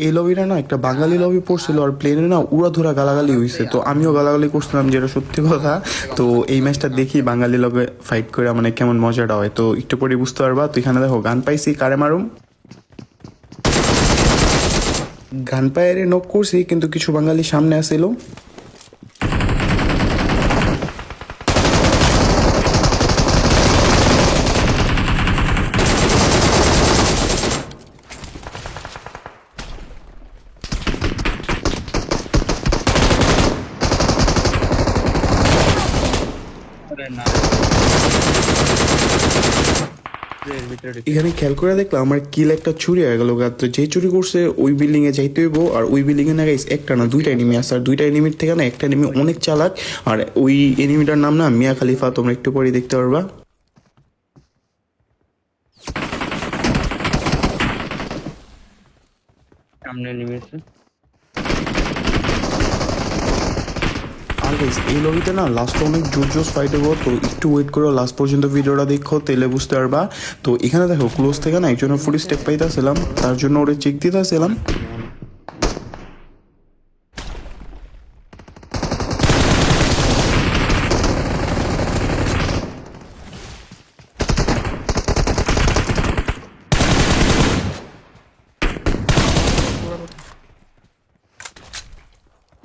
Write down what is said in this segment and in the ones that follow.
এই লবিটা না একটা বাঙালি লবি পড়ছিল আর প্লেনে না উড়াধুরা গালাগালি হয়েছে, তো আমিও গালাগালি করছিলাম যেটা সত্যি কথা। তো এই ম্যাচটা দেখি বাঙালি লগে ফাইট করে মানে কেমন মজাটা হয়, তো একটু পরে বুঝতে পারবা। তো এখানে দেখো গান পাইছি, কারে মারুম গান পায়ে নক করছি, কিন্তু কিছু বাঙালি সামনে আসিল। আরে না এর ভিতরে ঢুকে এখানে খেয়াল করে দেখলাম আমার কিল একটা চুরি হয়ে গেল। তো যে চুরি করছে ওই বিল্ডিং এ যাইতে হইব, আর ওই বিল্ডিং এ না গাইস একটা না দুইটা এনিমি আছে, আর দুইটা এনিমির থেকে না একটা এনিমি অনেক চালাক। আর ওই এনিমিটার নাম না মিয়া খালিফা, তোমরা একটু পরে দেখতে পারবা। সামনে নেমেছে। আর গাইস এই লবিতে না লাস্টে অনেক জোর জোর ফাইট হবো, তো একটু ওয়েট করো লাস্ট পর্যন্ত ভিডিওটা দেখো, তেলে বুঝতে পারবা। তো এখানে দেখো ক্লোজ থেকে না একজনের ফুট স্টেপ পাইতেছিলাম, তার জন্য ওরে চেক দিতেছিলাম।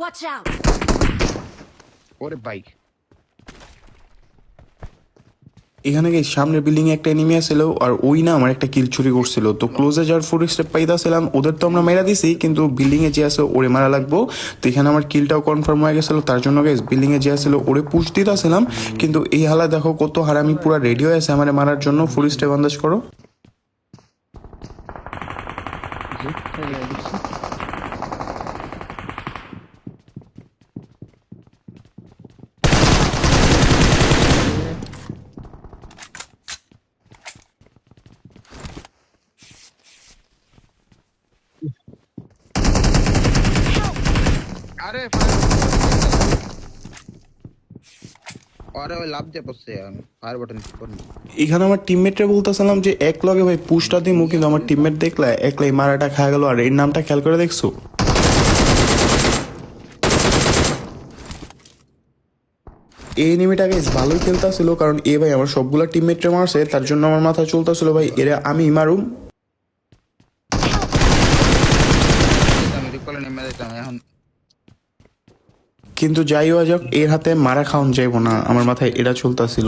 Watch out! ওরে বাইক এখানে গিয়ে সামনের বিল্ডিং এ একটা এনিমি আসছিল, আর ওই না আমার একটা কিল চুরি করছিল। তো ক্লোজে যার ফুট স্টেপ পাইতেছিলাম, ওদের তো আমরা মেরা দিছি, কিন্তু বিল্ডিং এ যে আছে ওরে মারা লাগবো। তো এখানে আমার কিলটাও কনফার্ম হয়ে গেছিল, তার জন্য গাইস বিল্ডিং এ যে আসছিল ওরে পুশ দিতেছিলাম। কিন্তু এই হালা দেখো কত হারামি পুরা রেডি হয়ে আছে আমার মারার জন্য। ফুল স্টেপ আন্দাজ করো। আরে আরে ওই লাভ দিয়ে পড়ছে আমি ফায়ার বাটন করব। এখানে আমার টিমমেটরে বলতেছিলাম যে এক লগে ভাই পুশটা দিমু, কিন্তু আমার টিমমেট দেখলা একলাই মারাটা খাওয়া গেল। আর এর নামটা খেয়াল করে দেখছো, এই এনিমিটা গাইস ভালোই খেলতেছিল, কারণ এ ভাই আমার সবগুলা টিমমেটরে মারছে, তার জন্য আমার মাথা চলতেছিল ভাই এরা আমি মারুম। আমি রিকলে নেমে যেতাম এখন। কিন্তু যাই হওয়া যাক, এর হাতে মারা খাওয়ান যাইব না, আমার মাথায় এটা চলতেছিল।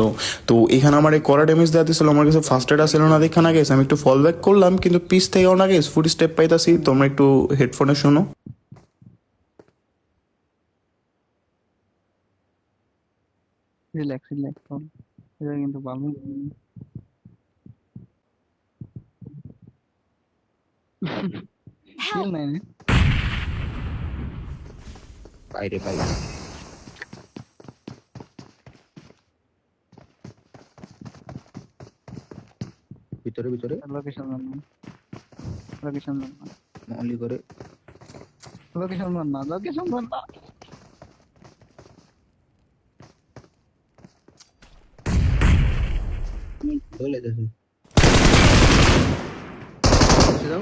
তো এখানে আমার এই কড়া ড্যামেজ দেওয়া দিয়েছিল, আমার কাছে ফার্স্ট এড আসছিল না দেখা না গেছে, আমি একটু ফল ব্যাক করলাম, কিন্তু পিস থেকেও না গেছে ফুট স্টেপ পাইতাছি। তোমরা একটু হেডফোনে শোনো। রিল্যাক্স রিল্যাক্স এটা কিন্তু ভালো ফিল Help! নাই রে। বাইরে বাইরে ভিতরে ভিতরে লোকেশন জানো, লোকেশন জানো, অনলি করে লোকেশন জানো, লোকেশন জানো। চলে যাচ্ছে। দাও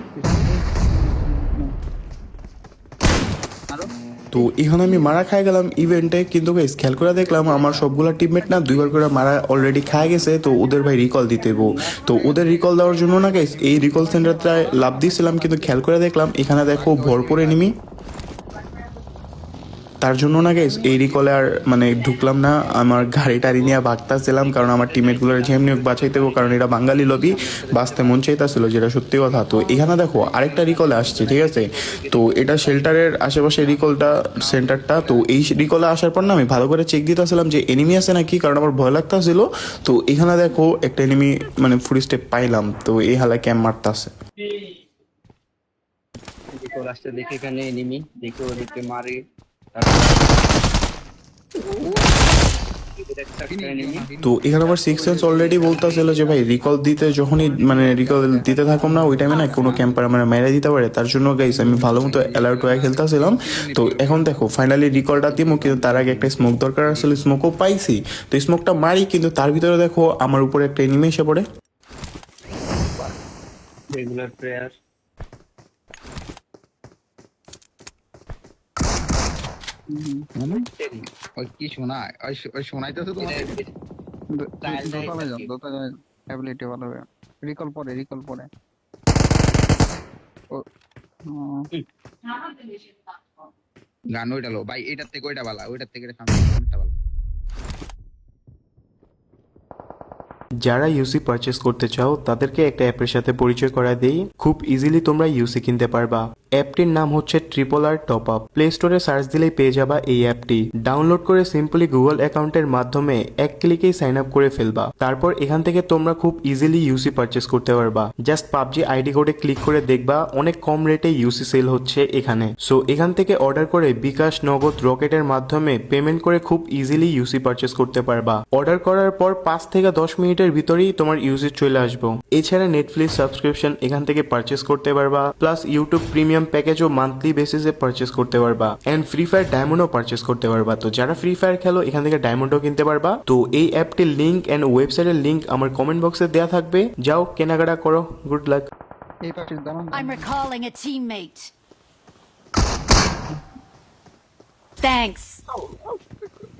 আরো তো এখানে আমি মারা খাই গেলাম ইভেন্টে, কিন্তু গাইস খেয়াল করে দেখলাম আমার সবগুলা টিমমেট না দুইবার করে মারা অলরেডি খায় গেছে। তো ওদের ভাই রিকল দিতে হইব। তো ওদের রিকল দেওয়ার জন্য না গাইস এই রিকল সেন্টারটায় লাভ দিয়েছিলাম, কিন্তু খেয়াল করে দেখলাম এখানে দেখো ভরপুর এনিমি। তার জন্য না গাইস এই রিকলে আর মানে ঢুকলাম না, আমার গাড়ি টাড়ি নিয়ে ভাগতেছিলাম, কারণ আমার টিমমেটগুলোর যেমনি হোক বাঁচাইতে হবে, কারণ এটা বাঙালি লবি, বাঁচতে মন চাইতেছিল যেটা সত্যি কথা। তো এখানে দেখো আরেকটা রিকলে আসছে, ঠিক আছে। তো এটা শেল্টারের আশেপাশে রিকলটা সেন্টারটা। তো এই রিকলে আসার পর না আমি ভালো করে চেক দিতেছিলাম যে এনিমি আছে নাকি, কারণ আমার ভয় লাগতেছিল। তো এখানে দেখো একটা এনিমি মানে ফুল স্টেপ পাইলাম, তো এই হালা ক্যাম্প মারতেছে। দেখো রাস্তা দেখে এখানে এনিমি দেখে ওদেরকে মারে। তো এখানে আমার সিক্স সেন্স অলরেডি বলতেছিল যে ভাই রিকল দিতে যখনই মানে রিকল দিতে থাকুম না ওই টাইমে না কোনো ক্যাম্পার আমার মেরে দিতে পারে, তার জন্য গাইস আমি ভালো মতো অ্যালার্ট হয়ে খেলতেছিলাম। তো এখন দেখো ফাইনালি রিকলটা দিব, কিন্তু তার আগে একটা স্মোক দরকার আসলে, স্মোকও পাইছি। তো স্মোকটা মারি, কিন্তু তার ভিতরে দেখো আমার উপরে একটা এনিমি এসে পড়ে। রেগুলার প্লেয়ার হুম। ওই কি শোনায় ওই শোনাইতেছে তোমার দোতলায় যান, দোতলায় অ্যাবিলিটি ভালো হবে। রিকল পরে ও গান ওইটা লো ভাই, এটার থেকে ওইটা ভালো, ওইটার থেকে এটা সামনে ভালো। যারা ইউসি পারচেস করতে চাও তাদেরকে একটা অ্যাপের সাথে পরিচয় করা দেই, খুব ইজিলি তোমরা ইউসি কিনতে পারবা। অ্যাপটির নাম হচ্ছে RRR টপ আপ। প্লে স্টোরে সার্চ দিলেই পেয়ে যাবা এই অ্যাপটি। ডাউনলোড করে সিম্পলি গুগল অ্যাকাউন্টের মাধ্যমে এক ক্লিকেই সাইন আপ করে ফেলবা। তারপর এখান থেকে তোমরা খুব ইজিলি ইউসি পারচেস করতে পারবা। জাস্ট পাবজি আইডি কোডে ক্লিক করে দেখবা অনেক কম রেটে ইউসি সেল হচ্ছে এখানে। সো এখান থেকে অর্ডার করে বিকাশ, নগদ, রকেটের মাধ্যমে পেমেন্ট করে খুব ইজিলি ইউসি পারচেস করতে পারবা। অর্ডার করার পর 5 থেকে 10 মিনিটের ভিতরেই তোমার ইউসি চলে আসবো। এছাড়া নেটফ্লিক্স সাবস্ক্রিপশন এখান থেকে পারচেস করতে পারবা, প্লাস ইউটিউব প্রিমিয়াম প্যাকেজও মান্থলি বেসিসে পারচেস করতে পারবা, এন্ড ফ্রি ফায়ার ডায়মন্ডও পারচেস করতে পারবা। তো যারা ফ্রি ফায়ার খেলো এখান থেকে ডায়মন্ডও কিনতে পারবা। তো এই অ্যাপটির লিংক এন্ড ওয়েবসাইটের লিংক আমার কমেন্ট বক্সে দেওয়া থাকবে, যাও কেনাকাটা করো। Good luck. এই পাশে দাঁড়ান। I'm recalling a teammate. Thanks.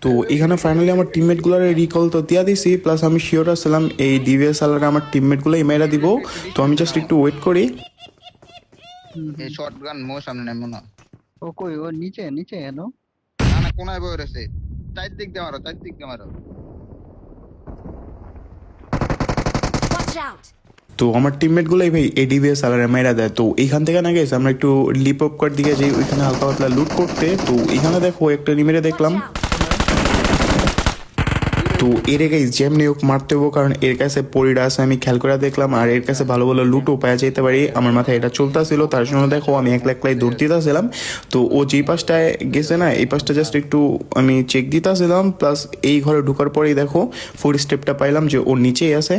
তো এখানে ফাইনালি আমার টিমমেট গুলার রিকল তো দিয়া দিছি, প্লাস আমি শিওর আসছিলাম এই ডিভিএস আলারে আমার টিমমেট গুলো মেরা দিব। তো আমি জাস্ট একটু ওয়েট করি। এই শর্ট গান মো সামনে নেই মনে হয়। ও কই, ও নিচে নিচে এলো। না না, কোনায় বই রয়েছে, চারদিক দিয়ে মারো। Watch out. তো আমার টিমমেট গুলোই ভাই এই ডিভিএস আলারে মেরা দেয়। তো এইখান থেকে না গেছে আমরা একটু লিপ আপ কর দিকে যাই, ওইখানে হালকা পাতলা লুট করতে। তো এখানে দেখো একটা নিমেরে দেখলাম। Watch out. তো এর গাইস যেমনি হোক মারতে হবো, কারণ এর কাছে পরিটা আছে আমি খেয়াল করে দেখলাম, আর এর কাছে ভালো ভালো লুটও পাওয়া যেতে পারি। আমার মাথায় এটা চলতেছিল, তার জন্য দেখো আমি একলা একলাই দৌড় দিতেছিলাম। তো ও যেই পাশটায় গেছে না, এই পাশটা জাস্ট একটু আমি চেক দিতেছিলাম, প্লাস এই ঘরে ঢুকার পরেই দেখো ফুড স্টেপটা পাইলাম যে ওর নিচেই আছে।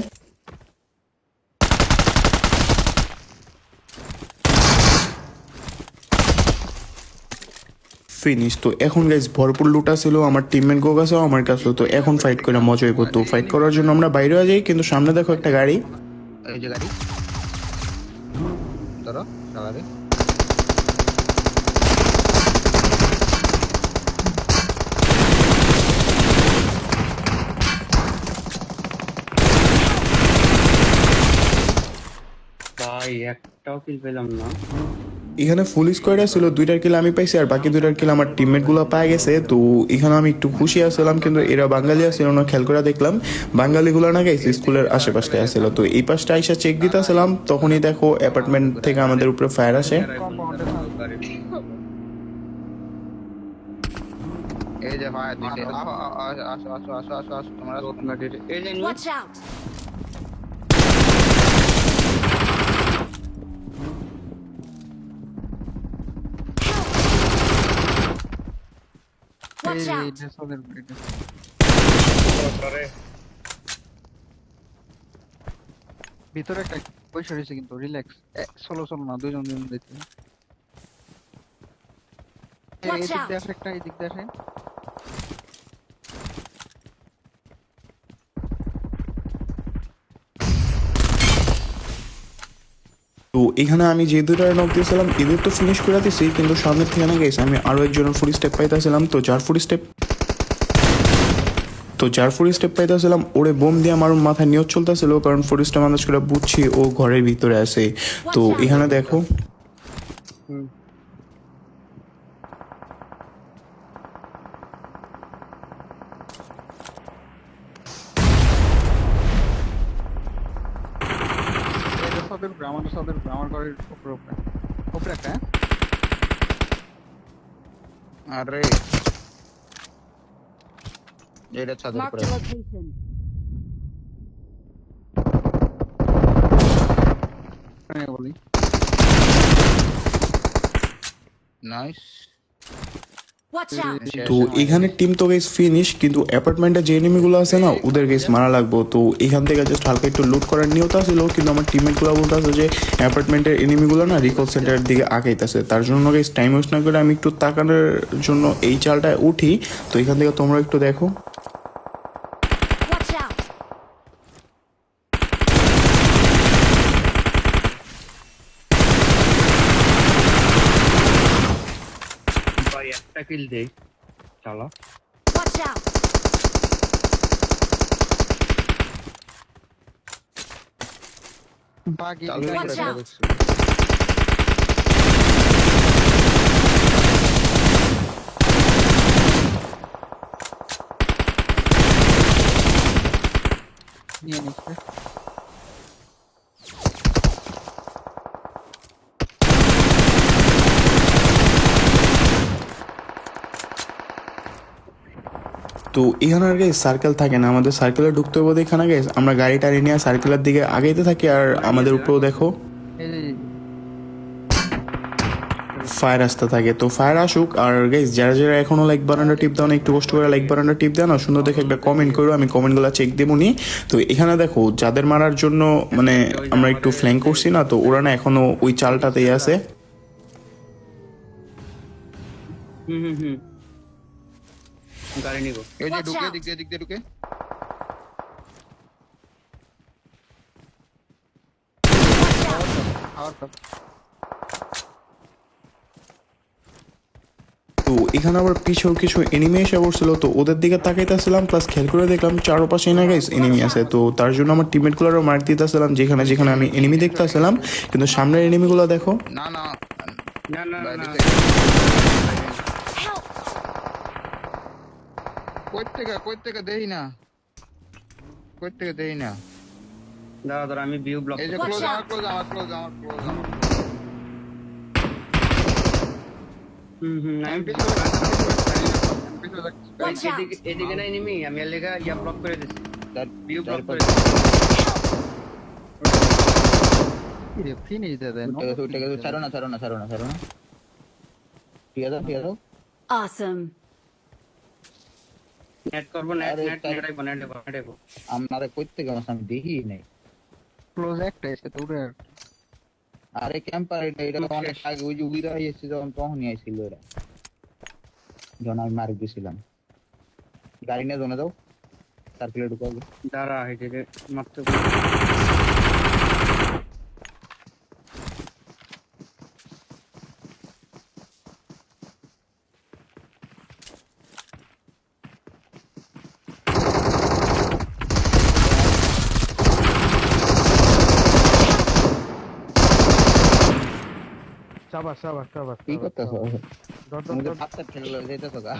ফিনিশ। তো এখন গাইজ ভরপুর লুটা ছিল আমার টিমমেট গো কাছেও আমার কাছেও। তো এখন ফাইট করে মজা হইব। তো ফাইট করার জন্য আমরা বাইরে যাই, কিন্তু সামনে দেখো একটা গাড়ি। এই যে গাড়ি ধরো সালারে। ভাই একটাও কিল পেলাম না। এখানে ফুল স্কোয়াড ছিল, 2টার কিল আমি পাইছি আর বাকি 2টার কিল আমার টিমমেট গুলো পাই গেছে। তো এখানে আমি একটু খুশি আসছিলাম, কিন্তু এরা বাঙালি আসছিল না। খেয়াল করে দেখলাম বাঙালি গুলো না গাইছে স্কুলের আশেপাশে আসছিল। তো এই পাশটা আইসা চেক দিতে আসলাম, তখনই দেখো অ্যাপার্টমেন্ট থেকে আমাদের উপরে ফায়ার আসে। এই যে ভাই দুইটা আসো তোমরা। এই যে Watch out. Watch এই out. যে সদের এটা ভিতরে একটা পয়সা রয়েছে, কিন্তু রিল্যাক্স। সোলো না, দুজন দেখতে। এই Watch দিক out. দিয়ে আসে একটা, এই দিক দিয়ে আসে। তো এখানে আমি যে 2টা নক দিয়েছিলাম এদের তো ফিনিশ করে দিছি, কিন্তু সামনের থেকে না গেছে আমি আরো একজনের ফুল স্টেপ পাইতেছিলাম। তো যার ফুল স্টেপ পাইতেছিলাম ওরে বোম দিয়ে আমার মাথায় নিয়ত চলতেছিল, কারণ ফুল স্টেপ মানুষ করে বুঝছি ও ঘরের ভিতরে আছে। তো এখানে দেখো এই যে সদের উপরে, আমাদের সদের উপরে, আমার ঘরের উপরে উপরে উপরে একটা। আরে এটা ছাদের Marked উপরে। a location. হ্যাঁ বলি। নাইস। Watch out. তো এখানে টিম তো গেস ফিনিশ, কিন্তু অ্যাপার্টমেন্টে যে এনিমিগুলো আছে না ওদের গেস মারা লাগবো। তো এখান থেকে জাস্ট হালকা একটু লুট করার নিয়ত ছিল, কিন্তু আমার টিমমেট গুলো বলতেছে যে অ্যাপার্টমেন্টের এনিমিগুলো না রিকল সেন্টারের দিকে আগাইতেছে। তার জন্য গেস টাইম ওয়েস্ট না করে আমি একটু তাকানোর জন্য এই চালটায় উঠি। তো এখান থেকে তোমরা একটু দেখো। Watch out. ভাই একটা কিল দেই। চালা Watch out! বাকি চালু Watch করে out. ফেলা দেখছি। নিয়ে নিচ্ছে। তো এখানে আর গাইস সার্কেল থাকে না, আমাদের সার্কেলে ঢুকতে হবে এখানে গাইস, আমরা গাড়ি টাড়ি নিয়ে সার্কেলের দিকে আগাইতে থাকি। আর আমাদের উপরেও দেখো এই যে ফায়ার আসতে থাকে। তো ফায়ার আসুক। আর গাইস যারা যারা এখনো লাইক বাটনটা টিপ দাও না, একটু কষ্ট করে লাইক বাটনটা টিপ দেন আর সুন্দর দেখে একটা কমেন্ট করো, আমি কমেন্টগুলো চেক দেবো নি। তো এখানে দেখো যাদের মারার জন্য মানে আমরা একটু ফ্ল্যাঙ্ক করছি না, তো ওরা না এখনো ওই চালটাতেই আছে। হুম গাড়ি নিব এই যে Watch ঢুকে out. দিক দিয়ে ঢুকে খাওয়ার পর তো এখানে আবার পিছেও কিছু এনিমি এসে পড়ছিল, তো ওদের দিকে তাকাইতেছিলাম প্লাস খেয়াল করে দেখলাম চারপাশে না গাইস এনিমি আছে। তো তার জন্য আমার টিমমেটগুলোরও মার্ক দিতেছিলাম যেখানে যেখানে আমি এনিমি দেখতেছিলাম, কিন্তু সামনের এনিমিগুলো দেখো। না না না না বাইরে না থেকে Help! কই থেকে দেই না দাঁড়া আমি ভিউ ব্লক এই যে Watch ক্লোজ out. আমার আমি Watch out! এদিকে নাই নিমি আমি এর লেগা ইয়া ব্লক করে দিছি ভিউ ব্লক করে কি রে ফিনিশ দে দেন। ছাড়ো না ঠিক আছে Awesome! নেট করব নেট আরে নেট তাই- নেট আপনারা কই থেকে আমার আমি দেখি নাই। ক্লোজ একটা এসে তো উড়ে আরে ক্যাম্পার এটা অনেক আগে ওই যে উইরা এসেছে যখন তখনই আইছিল এরা, যখন আমি মারি দিয়েছিলাম। গাড়ি নিয়ে জনে যাও সার্কেলে ঢুকাবো। দাঁড়া এদিকে মারতে সাবাস সাবাস সাবাস কি করতেছ? ধর ধর তুমি তো ধর। পাত্তা ঠেলে যেতেছ গা।